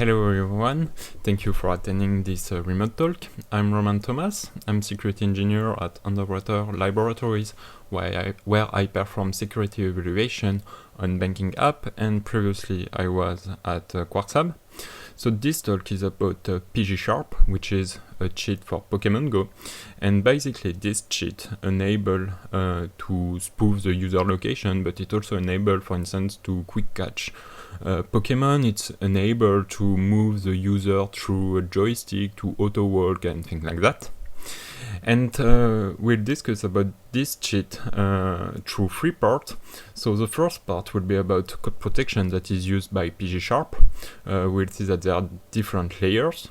Hello everyone, thank you for attending this remote talk. I'm Romain Thomas, I'm security engineer at Underwriter Laboratories, where I perform security evaluation on banking app, and previously I was at Quarkslab. So this talk is about PGSharp, which is a cheat for PokemonGO, and basically this cheat enable to spoof the user location, but it also enable, for instance, to quick catch Pokemon. It's enable to move the user through a joystick to auto walk and things like that. And we'll discuss about this cheat through three parts. So the first part will be about code protection that is used by PGSharp. We'll see that there are different layers.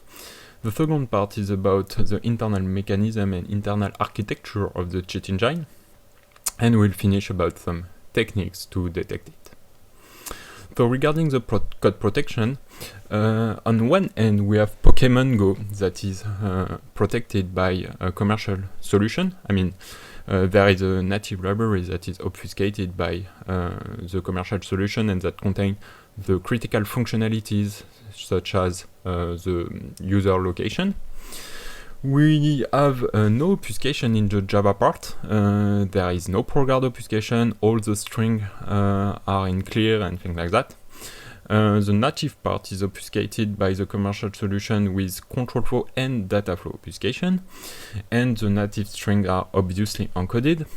The second part is about the internal mechanism and internal architecture of the cheat engine. And we'll finish about some techniques to detect it. So regarding the code protection, on one end we have PokemonGO that is protected by a commercial solution. I mean, there is a native library that is obfuscated by the commercial solution and that contain the critical functionalities such as the user location. We have no obfuscation in the Java part. There is no program obfuscation. All the strings are in clear and things like that. The native part is obfuscated by the commercial solution with control flow and data flow obfuscation, and the native strings are obviously encoded.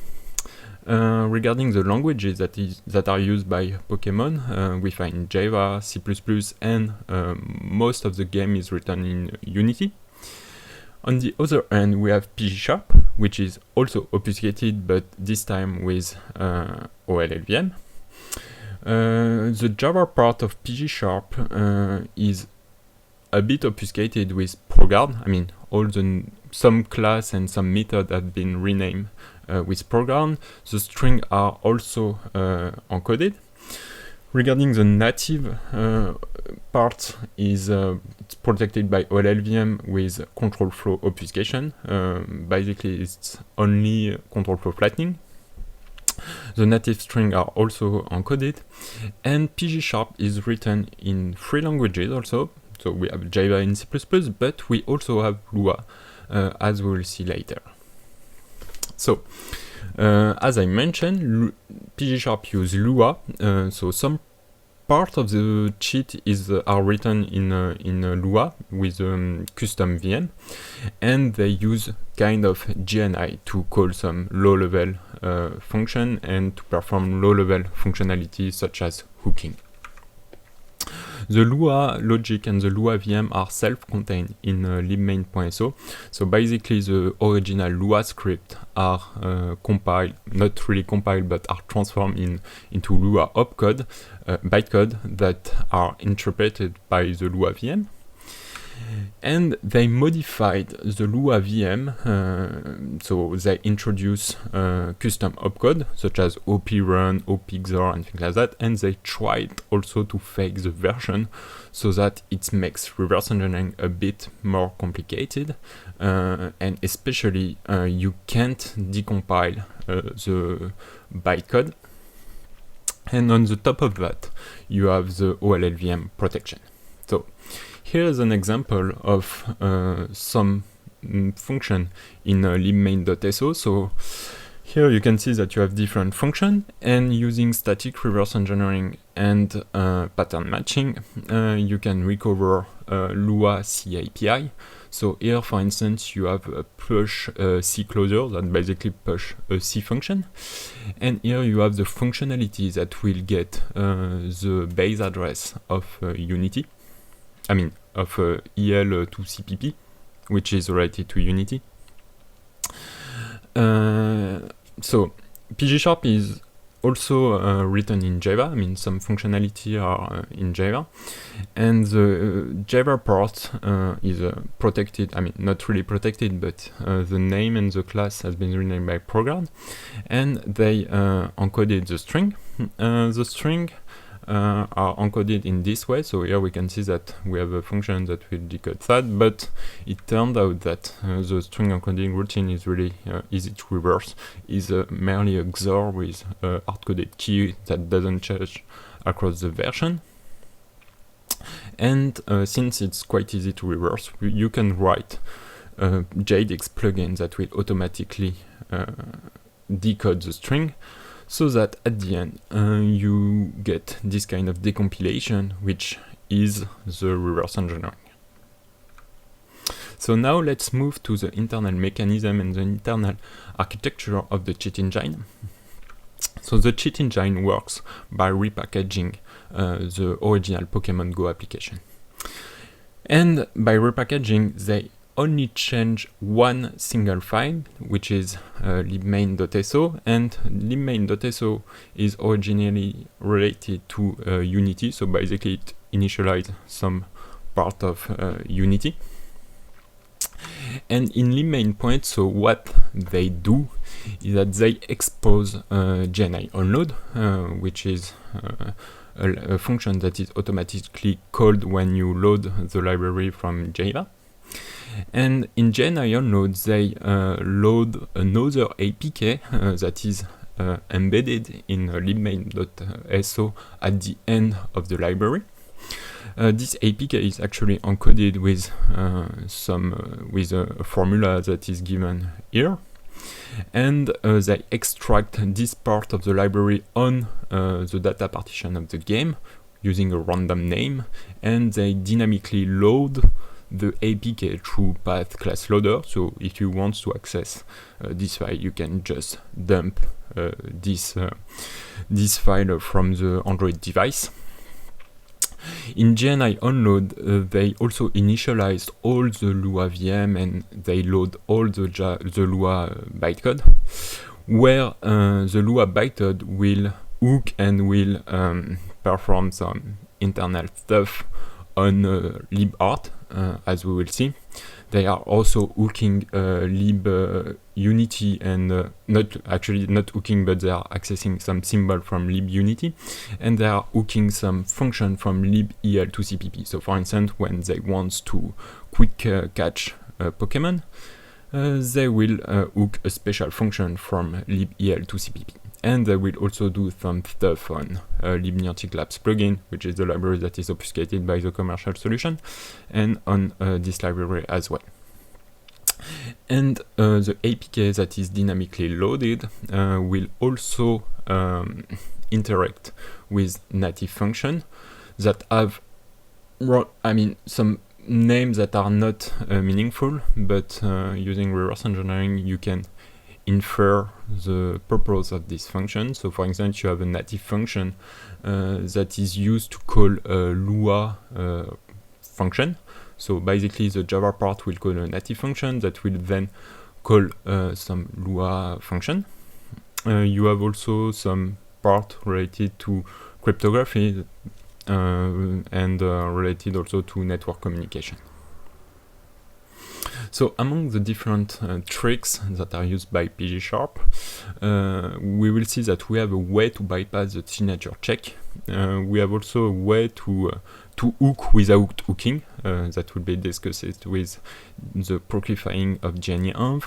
Regarding the languages that are used by Pokemon, we find Java, C++, and most of the game is written in Unity. On the other hand, we have PGSharp, which is also obfuscated, but this time with OLLVM. The Java part of PGSharp is a bit obfuscated with ProGuard. I mean, some class and some method have been renamed with ProGuard. The strings are also encoded. Regarding the native part, it's protected by OLLVM with control flow obfuscation. Basically, it's only control flow flattening. The native strings are also encoded, and PGSharp is written in three languages also. So we have Java and C++, but we also have Lua, as we will see later. So, as I mentioned, PGSharp uses Lua, so some part of the cheat are written in Lua with custom VM, and they use kind of GNI to call some low-level function and to perform low-level functionality such as hooking. The Lua logic and the Lua VM are self-contained in libmain.so. So basically the original Lua script are compiled, not really compiled, but are transformed into Lua opcode, bytecode that are interpreted by the Lua VM. And they modified the Lua VM, so they introduce custom opcode such as OP-run, OP-XOR and things like that, and they tried also to fake the version so that it makes reverse engineering a bit more complicated, and especially you can't decompile the bytecode. And on the top of that, you have the OLLVM protection. So here's an example of some function in libmain.so. So here you can see that you have different functions, and using static reverse engineering and pattern matching, you can recover Lua C API. So here, for instance, you have a push C closure that basically push a C function. And here you have the functionality that will get the base address of Unity. I mean, of EL2CPP, which is related to Unity. So PGSharp is also written in Java. I mean, some functionality are in Java, and the Java part is protected. I mean, not really protected, but the name and the class has been renamed by program, and they encoded the string. The string are encoded in this way. So here we can see that we have a function that will decode that, but it turned out that the string encoding routine is really easy to reverse, is merely a XOR with hard-coded key that doesn't change across the version. And since it's quite easy to reverse, you can write a JDX plugin that will automatically decode the string, so that at the end you get this kind of decompilation, which is the reverse engineering. So now let's move to the internal mechanism and the internal architecture of the cheat engine. So the cheat engine works by repackaging the original PokemonGO application. And by repackaging, they only change one single file, which is libmain.so, and libmain.so is originally related to Unity, so basically it initializes some part of Unity. And in libmain.point, so what they do is that they expose GNI onload, which is a function that is automatically called when you load the library from Java. And in GNI onload, they load another APK that is embedded in libmain.so at the end of the library. This APK is actually encoded with a formula that is given here, and they extract this part of the library on the data partition of the game using a random name, and they dynamically load the APK through path class loader. So if you want to access this file, you can just dump this file from the Android device. In GNI onload, they also initialized all the Lua VM and they load all the Lua bytecode, where the Lua bytecode will hook and will perform some internal stuff on libart, as we will see. They are also hooking lib Unity and not hooking, but they are accessing some symbol from lib Unity, and they are hooking some function from lib el2cpp. So for instance, when they want to quick catch Pokemon, they will hook a special function from lib el2cpp. And they will also do some stuff on libniantic labs plugin, which is the library that is obfuscated by the commercial solution, and on this library as well. And the APK that is dynamically loaded will also interact with native functions that have, some names that are not meaningful, but using reverse engineering, you can infer the purpose of this function. So for instance, you have a native function that is used to call a Lua function. So basically the Java part will call a native function that will then call some Lua function. You have also some part related to cryptography and related also to network communication. So among the different tricks that are used by PGSharp, we will see that we have a way to bypass the signature check. We have also a way to hook without hooking, that will be discussed with the proxifying of GNI-env.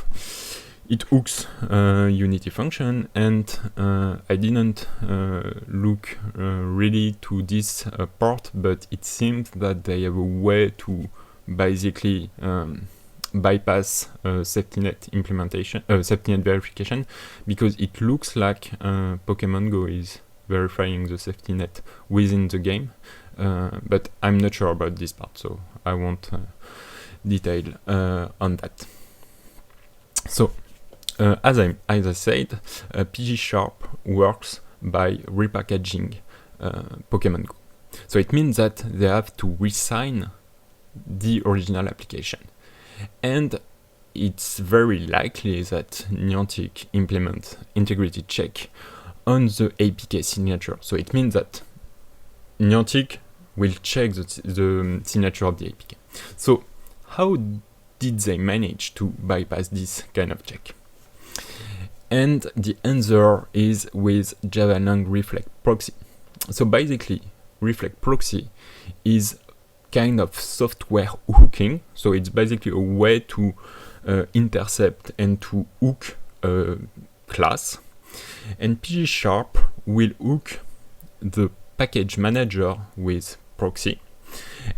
It hooks Unity function, and I didn't look really to this part, but it seems that they have a way to basically bypass safety net implementation, safety net verification, because it looks like PokemonGO is verifying the safety net within the game, but I'm not sure about this part, so I won't detail on that. So as I said, PGSharp works by repackaging PokemonGO. So it means that they have to resign the original application. And it's very likely that Niantic implements integrity check on the APK signature. So it means that Niantic will check the signature of the APK. So how did they manage to bypass this kind of check? And the answer is with Java-lang reflect proxy. So basically, reflect proxy is kind of software hooking. So it's basically a way to intercept and to hook a class. And PGSharp will hook the package manager with proxy.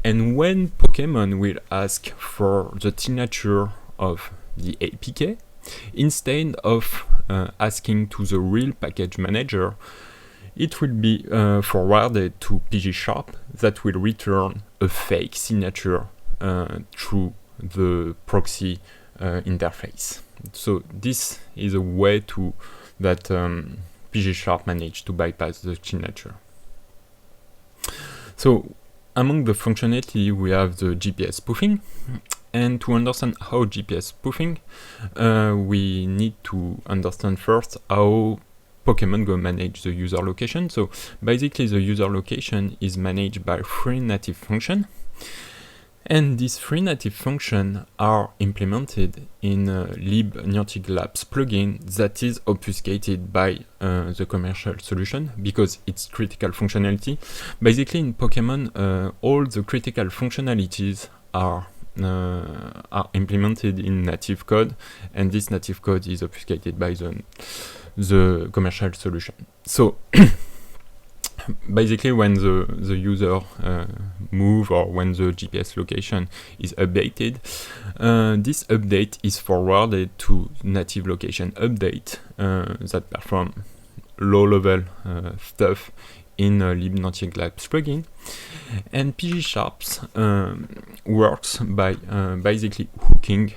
And when Pokemon will ask for the signature of the APK, instead of asking to the real package manager, it will be forwarded to PGSharp that will return a fake signature through the proxy interface. So this is a way that PGSharp managed to bypass the signature. So among the functionality, we have the GPS spoofing. And to understand how GPS spoofing, we need to understand first how PokemonGO manage the user location. So basically the user location is managed by 3 native functions. And these 3 native functions are implemented in LIEF-project Labs plugin that is obfuscated by the commercial solution because it's critical functionality. Basically in Pokemon, all the critical functionalities are implemented in native code, and this native code is obfuscated by the commercial solution. So basically when the user move or when the GPS location is updated, this update is forwarded to native location update that perform low-level stuff in LIEF-project Labs plugin. And PGSharp works by basically hooking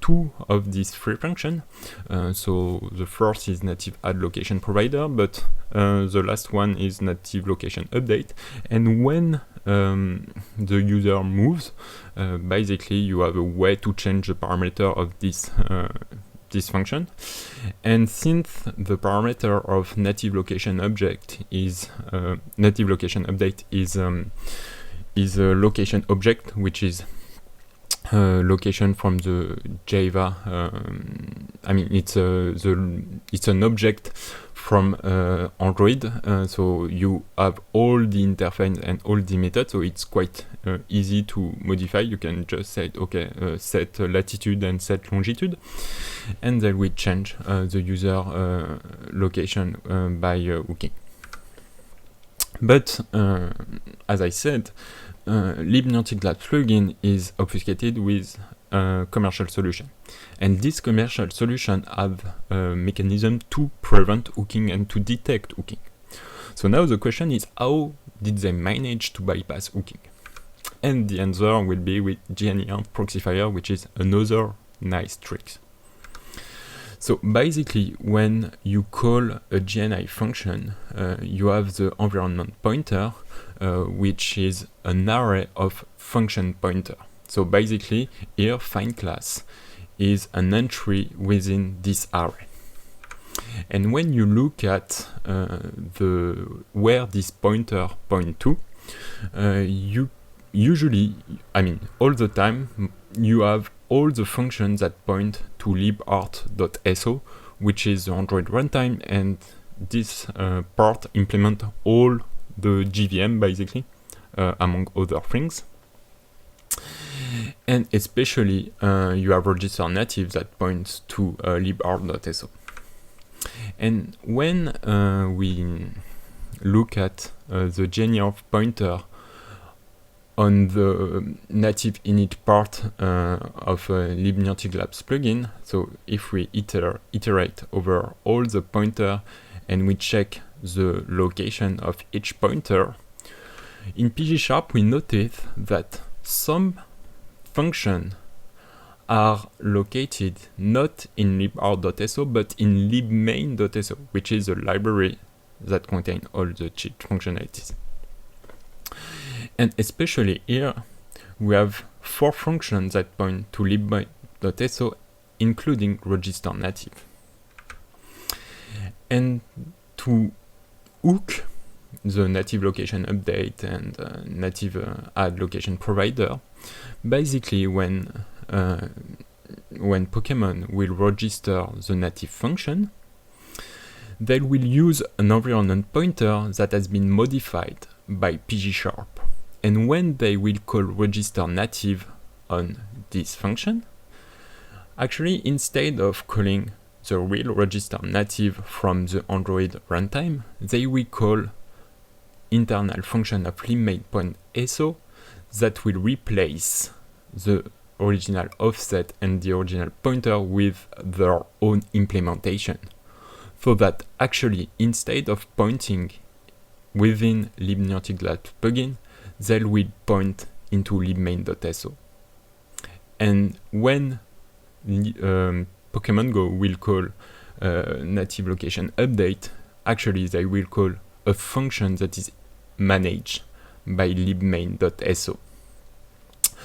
2 of these 3 functions. So the first is native add location provider, but the last one is native location update. And when the user moves, basically you have a way to change the parameter of this function. And since the parameter of native location object is native location update is a location object, which is location from the Java. I mean, it's an object from Android. So you have all the interface and all the methods. So it's quite easy to modify. You can just say, okay, set latitude and set longitude, and then we change the user location by hooking. But as I said, LIEF-project Labs plugin is obfuscated with a commercial solution, and this commercial solution have a mechanism to prevent hooking and to detect hooking. So now the question is, how did they manage to bypass hooking? And the answer will be with GNI proxifier, which is another nice trick. So basically, when you call a GNI function, you have the environment pointer, which is an array of function pointer. So basically, here find class is an entry within this array. And when you look at where this pointer point to, you usually, I mean, all the time, you have all the functions that point to libart.so, which is the Android runtime, and this part implement all the JVM basically, among other things. And especially you have register native that points to libart.so. And when we look at the GNI pointer on the native init part of LIEF-project Labs plugin, so if we iterate over all the pointer and we check the location of each pointer, in PGSharp we notice that some functions are located not in libart.so but in libmain.so, which is a library that contains all the cheat functionalities. And especially here, we have 4 functions that point to libmain.so, including register native. And to hook the native location update and native add location provider, basically when Pokemon will register the native function, they will use an environment pointer that has been modified by PGSharp. And when they will call register native on this function, actually instead of calling the real register native from the Android runtime, they will call internal function of libmain.so that will replace the original offset and the original pointer with their own implementation. So that actually, instead of pointing within libnerdglad plugin, they will point into libmain.so. And when PokemonGO will call native location update, actually they will call a function that is managed by libmain.so.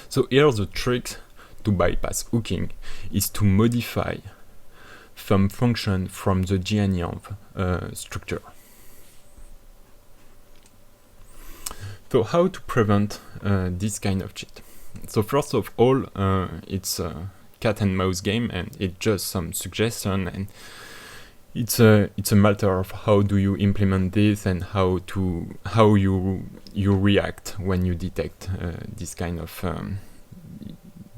So here the trick to bypass hooking is to modify some function from the GNenv structure. So how to prevent this kind of cheat? So first of all, it's a cat and mouse game, and it's just some suggestion, and it's a matter of how do you implement this and how you react when you detect this kind of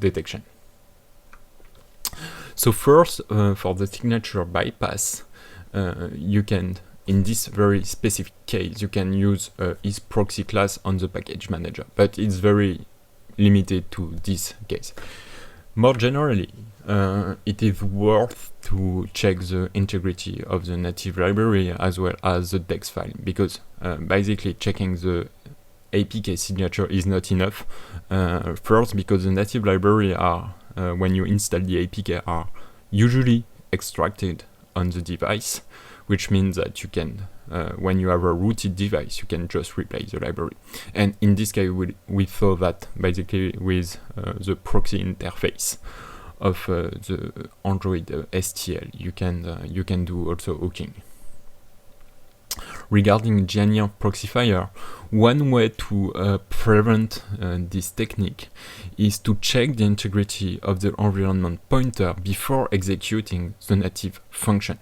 detection. So first, for the signature bypass, you can, in this very specific case, you can use is proxy class on the package manager, but it's very limited to this case. More generally, it is worth to check the integrity of the native library as well as the text file, because basically checking the APK signature is not enough. First, because the native library are, when you install the APK, are usually extracted on the device, which means that you can, when you have a rooted device, you can just replace the library. And in this case, we saw that basically with the proxy interface of the Android STL, you can do also hooking. Regarding GNenv proxifier, one way to prevent this technique is to check the integrity of the environment pointer before executing the native function.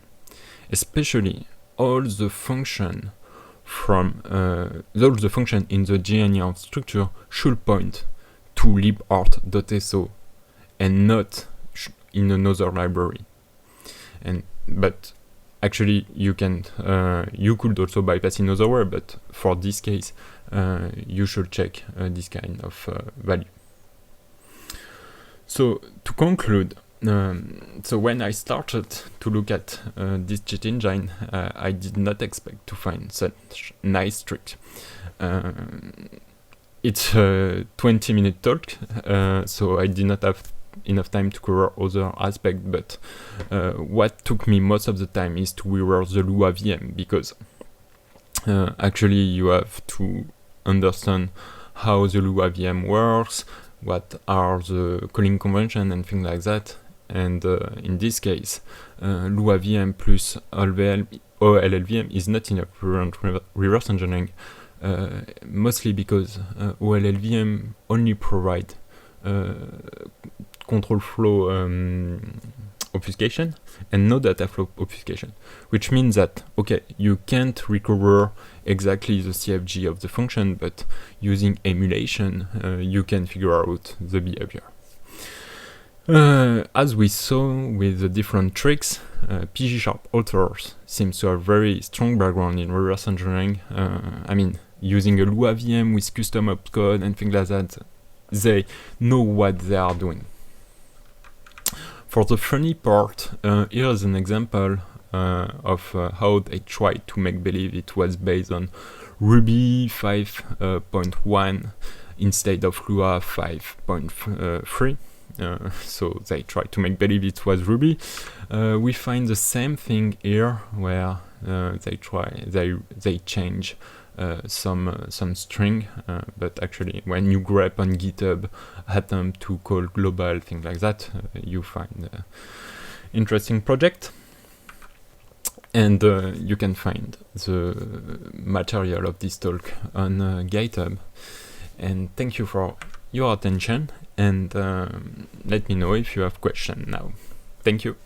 Especially all the function in the GNenv structure should point to libart.so and not in another library. But actually, you could also bypass in other way, but for this case, you should check this kind of value. So to conclude, so when I started to look at this cheat engine, I did not expect to find such nice trick. It's a 20-minute talk, so I did not have enough time to cover other aspects, but what took me most of the time is to reverse the Lua VM, because actually you have to understand how the Lua VM works, what are the calling convention and things like that. And in this case, Lua VM plus OLLVM is not enough to prevent reverse engineering, mostly because OLLVM only provide control flow obfuscation and no data flow obfuscation, which means that, okay, you can't recover exactly the CFG of the function, but using emulation, you can figure out the behavior. As we saw with the different tricks, PGSharp authors seems to have very strong background in reverse engineering. I mean, using a Lua VM with custom opcode and things like that, they know what they are doing. For the funny part, here is an example of how they tried to make believe it was based on Ruby 5.1 instead of Lua 5.3. So they tried to make believe it was Ruby. We find the same thing here, where they change some string, but actually when you grep on GitHub attempt to call global, things like that, you find interesting project. And you can find the material of this talk on GitHub. And thank you for your attention, and let me know if you have questions now. Thank you.